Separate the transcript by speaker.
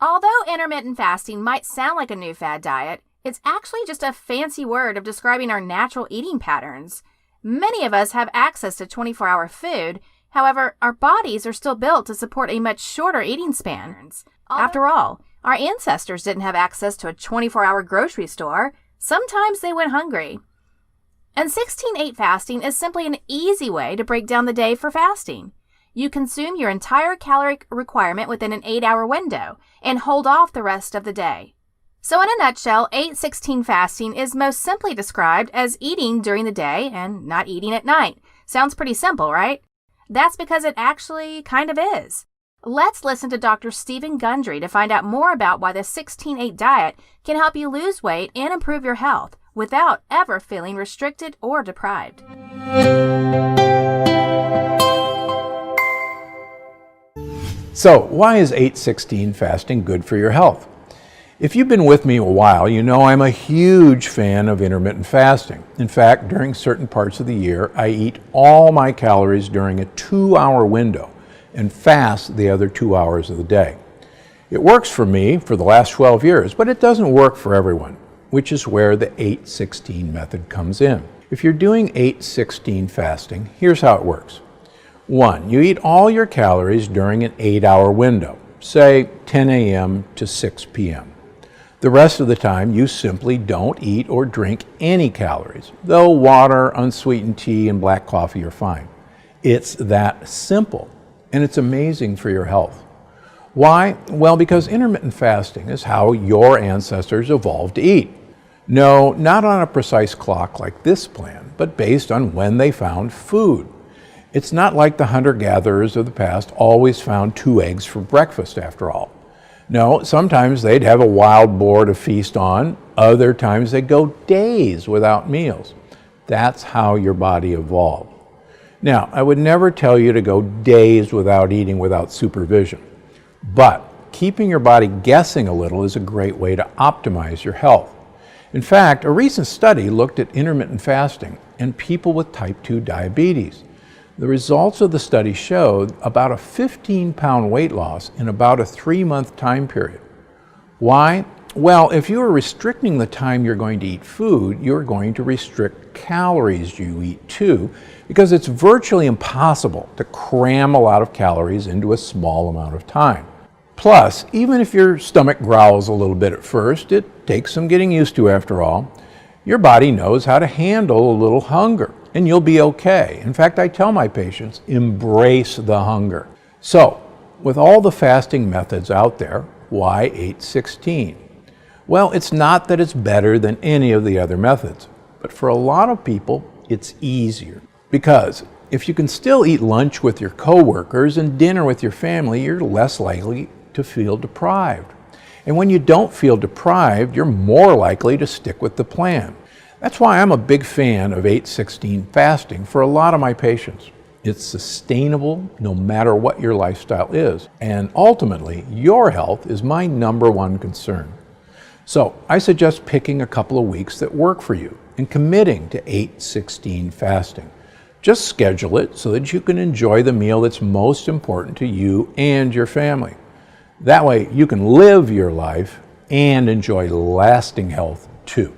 Speaker 1: Although intermittent fasting might sound like a new fad diet, it's actually just a fancy word of describing our natural eating patterns. Many of us have access to 24-hour food. However, our bodies are still built to support a much shorter eating span. After all, our ancestors didn't have access to a 24-hour grocery store. Sometimes they went hungry. And 16/8 fasting is simply an easy way to break down the day for fasting. You consume your entire calorie requirement within an 8-hour window and hold off the rest of the day. So in a nutshell, 8/16 fasting is most simply described as eating during the day and not eating at night. Sounds pretty simple, right? That's because it actually kind of is. Let's listen to Dr. Stephen Gundry to find out more about why the 16/8 diet can help you lose weight and improve your health without ever feeling restricted or deprived.
Speaker 2: So, why is 8/16 fasting good for your health? If you've been with me a while, you know I'm a huge fan of intermittent fasting. In fact, during certain parts of the year, I eat all my calories during a 2-hour window and fast the other 2 hours of the day. It works for me for the last 12 years, but it doesn't work for everyone, which is where the 8/16 method comes in. If you're doing 8/16 fasting, here's how it works. 1, you eat all your calories during an 8-hour window, say 10 a.m. to 6 p.m. The rest of the time, you simply don't eat or drink any calories, though water, unsweetened tea, and black coffee are fine. It's that simple, and it's amazing for your health. Why? Well, because intermittent fasting is how your ancestors evolved to eat. No, not on a precise clock like this plan, but based on when they found food. It's not like the hunter-gatherers of the past always found 2 eggs for breakfast, after all. No, sometimes they'd have a wild boar to feast on. Other times they'd go days without meals. That's how your body evolved. Now, I would never tell you to go days without eating without supervision. But keeping your body guessing a little is a great way to optimize your health. In fact, a recent study looked at intermittent fasting in people with type 2 diabetes. The results of the study showed about a 15-pound weight loss in about a 3-month time period. Why? Well, if you are restricting the time you're going to eat food, you're going to restrict calories you eat too, because it's virtually impossible to cram a lot of calories into a small amount of time. Plus, even if your stomach growls a little bit at first, it takes some getting used to after all. Your body knows how to handle a little hunger, and you'll be okay. In fact, I tell my patients, embrace the hunger. So, with all the fasting methods out there, why 8/16? Well, it's not that it's better than any of the other methods, but for a lot of people, it's easier. Because if you can still eat lunch with your coworkers and dinner with your family, you're less likely to feel deprived. And when you don't feel deprived, you're more likely to stick with the plan. That's why I'm a big fan of 8/16 fasting for a lot of my patients. It's sustainable no matter what your lifestyle is. And ultimately, your health is my #1 concern. So I suggest picking a couple of weeks that work for you and committing to 8/16 fasting. Just schedule it so that you can enjoy the meal that's most important to you and your family. That way you can live your life and enjoy lasting health too.